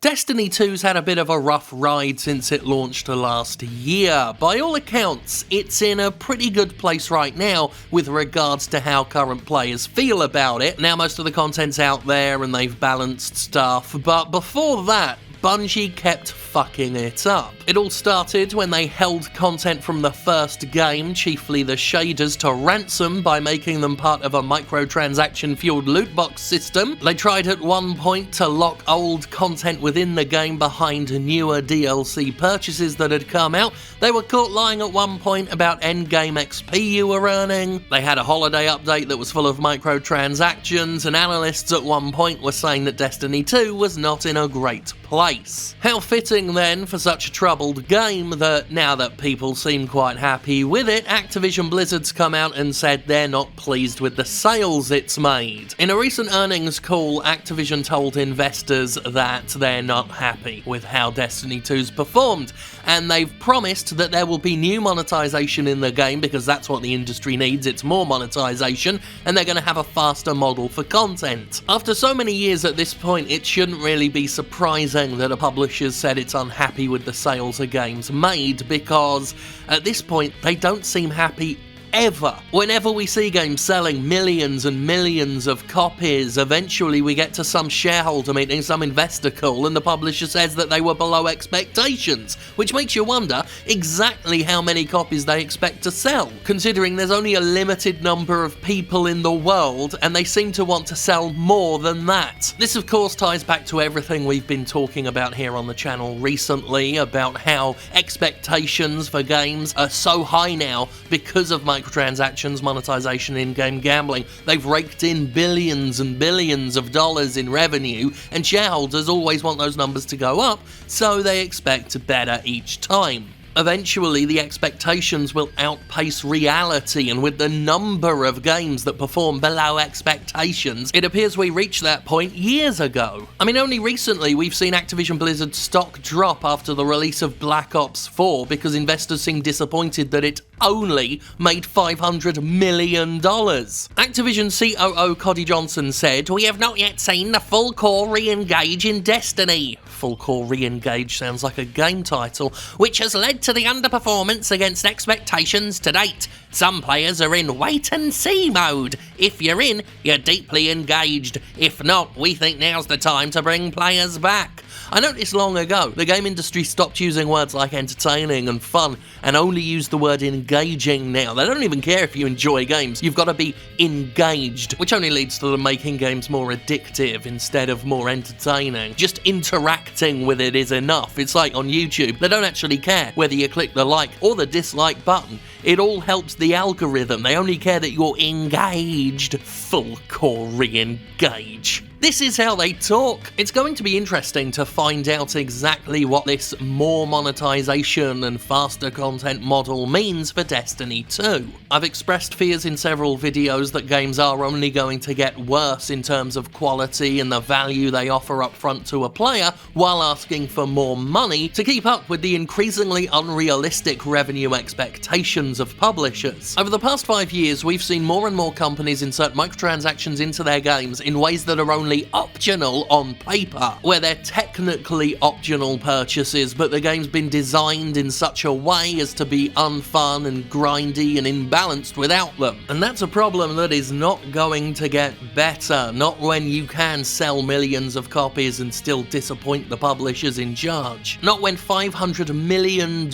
Destiny 2's had a bit of a rough ride since it launched last year. By all accounts, it's in a pretty good place right now with regards to how current players feel about it. Now most of the content's out there and they've balanced stuff, but before that, Bungie kept fucking it up. It all started when they held content from the first game, chiefly the shaders, to ransom by making them part of a microtransaction-fueled loot box system. They tried at one point to lock old content within the game behind newer DLC purchases that had come out. They were caught lying at one point about endgame XP you were earning. They had a holiday update that was full of microtransactions, and analysts at one point were saying that Destiny 2 was not in a great place. How fitting then for such a troubled game that now that people seem quite happy with it, Activision Blizzard's come out and said they're not pleased with the sales it's made. In a recent earnings call, Activision told investors that they're not happy with how Destiny 2's performed, and they've promised that there will be new monetization in the game because that's what the industry needs, it's more monetization, and they're going to have a faster model for content. After so many years at this point, it shouldn't really be surprising that a publisher's said it's unhappy with the sales of games made, because at this point they don't seem happy ever. Whenever we see games selling millions and millions of copies, eventually we get to some shareholder meeting, some investor call, and the publisher says that they were below expectations, which makes you wonder exactly how many copies they expect to sell, considering there's only a limited number of people in the world and they seem to want to sell more than that. This of course ties back to everything we've been talking about here on the channel recently, about how expectations for games are so high now because of microtransactions, monetization, in-game gambling. They've raked in billions and billions of dollars in revenue, and shareholders always want those numbers to go up, so they expect better each time. Eventually, the expectations will outpace reality, and with the number of games that perform below expectations, it appears we reached that point years ago. I mean, only recently we've seen Activision Blizzard stock drop after the release of Black Ops 4 because investors seem disappointed that it only made $500 million. Activision COO Coddy Johnson said, "We have not yet seen the full core re-engage in Destiny." Full core re-engage sounds like a game title, which has led to the underperformance against expectations to date. Some players are in wait-and-see mode. If you're in, you're deeply engaged. If not, we think now's the time to bring players back. I noticed long ago, the game industry stopped using words like entertaining and fun and only use the word engaging now. They don't even care if you enjoy games, you've got to be engaged, which only leads to them making games more addictive instead of more entertaining. Just interacting with it is enough. It's like on YouTube, they don't actually care whether you click the like or the dislike button. It all helps the algorithm, they only care that you're engaged. Full core re-engage. This is how they talk. It's going to be interesting to find out exactly what this more monetization and faster content model means for Destiny 2. I've expressed fears in several videos that games are only going to get worse in terms of quality and the value they offer up front to a player, while asking for more money to keep up with the increasingly unrealistic revenue expectations of publishers. Over the past 5 years, we've seen more and more companies insert microtransactions into their games in ways that are only optional on paper, where they're technically optional purchases, but the game's been designed in such a way as to be unfun and grindy and imbalanced without them. And that's a problem that is not going to get better, not when you can sell millions of copies and still disappoint the publishers in charge. Not when $500 million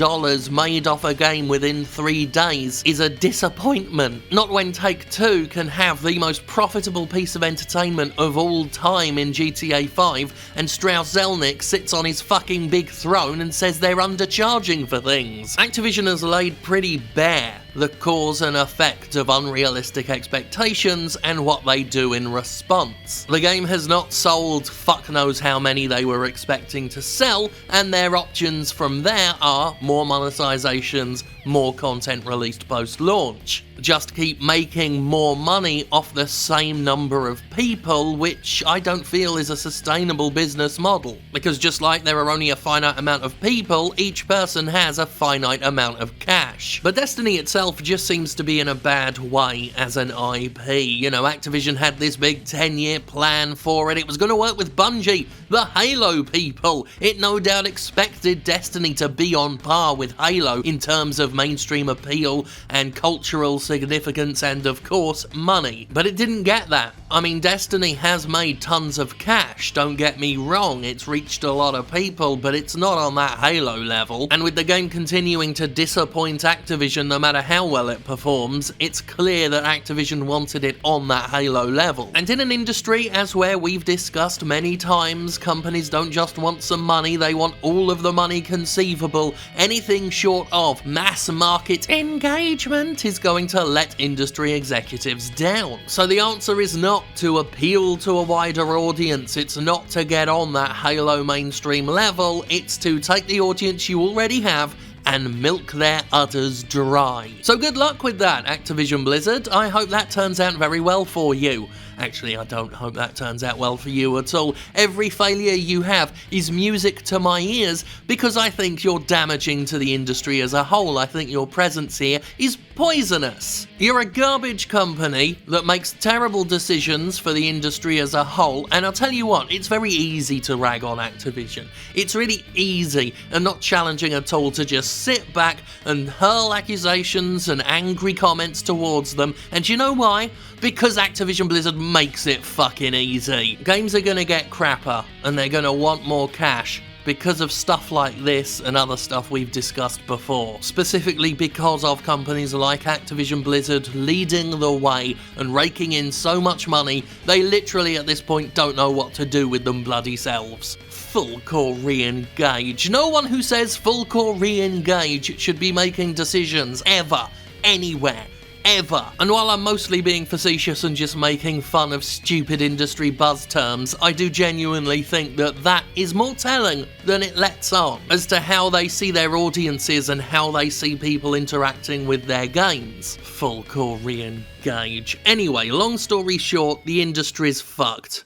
made off a game within 3 days is a disappointment. Not when Take-Two can have the most profitable piece of entertainment of all time in GTA 5 and Strauss Zelnick sits on his fucking big throne and says they're undercharging for things. Activision has laid pretty bare the cause and effect of unrealistic expectations and what they do in response. The game has not sold fuck knows how many they were expecting to sell, and their options from there are more monetizations, more content released post-launch. Just keep making more money off the same number of people, which I don't feel is a sustainable business model. Because just like there are only a finite amount of people, each person has a finite amount of cash. But Destiny itself just seems to be in a bad way as an IP. You know, Activision had this big 10-year plan for it. It was going to work with Bungie. The Halo people. It no doubt expected Destiny to be on par with Halo in terms of mainstream appeal and cultural significance and, of course, money. But it didn't get that. I mean, Destiny has made tons of cash, don't get me wrong, it's reached a lot of people, but it's not on that Halo level. And with the game continuing to disappoint Activision no matter how well it performs, it's clear that Activision wanted it on that Halo level. And in an industry, as where we've discussed many times, companies don't just want some money, they want all of the money conceivable. Anything short of mass market engagement is going to let industry executives down. So the answer is not to appeal to a wider audience, it's not to get on that Halo mainstream level, it's to take the audience you already have and milk their udders dry. So good luck with that, Activision Blizzard. I hope that turns out very well for you. Actually, I don't hope that turns out well for you at all. Every failure you have is music to my ears because I think you're damaging to the industry as a whole. I think your presence here is poisonous. You're a garbage company that makes terrible decisions for the industry as a whole, and I'll tell you what, it's very easy to rag on Activision. It's really easy and not challenging at all to just sit back and hurl accusations and angry comments towards them, and you know why? Because Activision Blizzard makes it fucking easy. Games are gonna get crapper, and they're gonna want more cash because of stuff like this and other stuff we've discussed before. Specifically because of companies like Activision Blizzard leading the way and raking in so much money, they literally at this point don't know what to do with them bloody selves. Full core re-engage. No one who says full core re-engage should be making decisions ever, anywhere. Ever. And while I'm mostly being facetious and just making fun of stupid industry buzz terms, I do genuinely think that that is more telling than it lets on as to how they see their audiences and how they see people interacting with their games. Full core re-engage. Anyway, long story short, the industry's fucked.